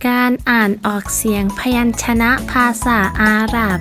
การอ่านออกเสียงพยัญชนะภาษาอาหรับ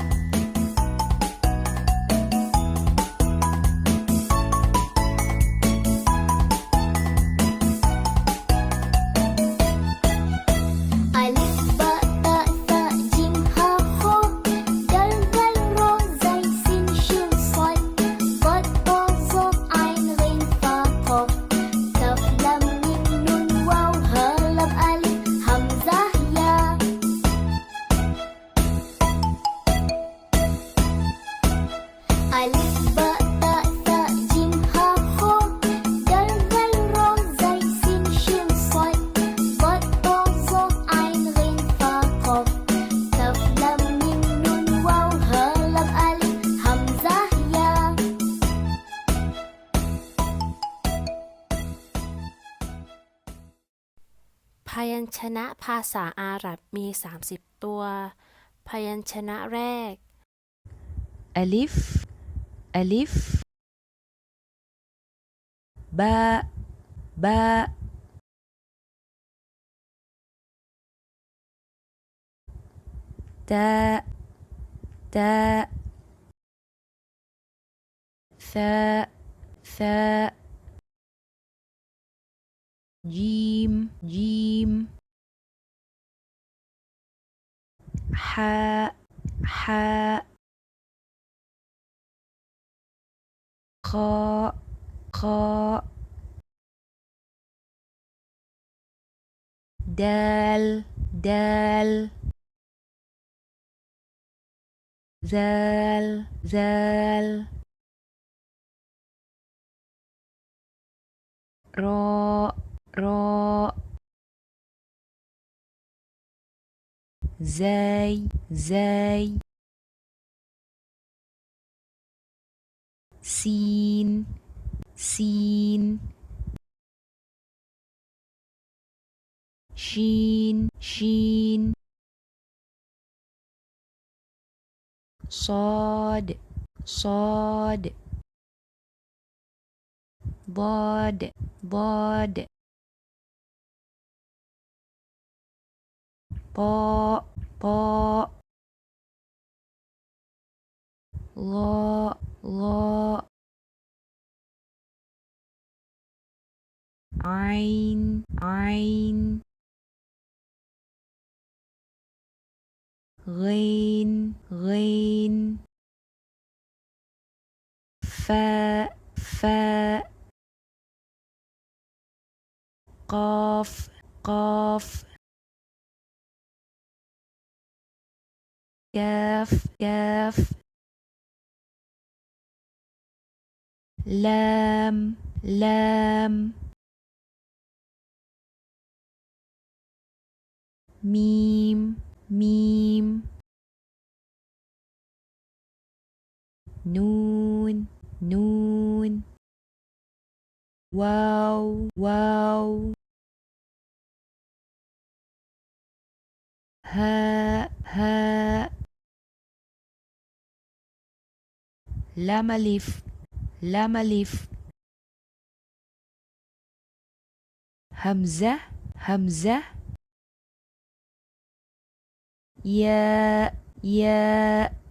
พยัญชนะภาษาอาหรับมี30ตัวพยัญชนะแรก ألف ألف باء باء تاء تاء ثاء ثاء جيم جيم حاء حاء خاء خاء دال دال ذال ذال راء راء زاي زاي سين سين شين شين صاد صاد ضاد ضاد طاء طاء ظاء ظاء عين عين غين غين فاء فاء قاف قاف كاف كاف لام لام ميم ميم نون نون واو واو هاء هاء لام ألف لام ألف همزة همزة ياء ياء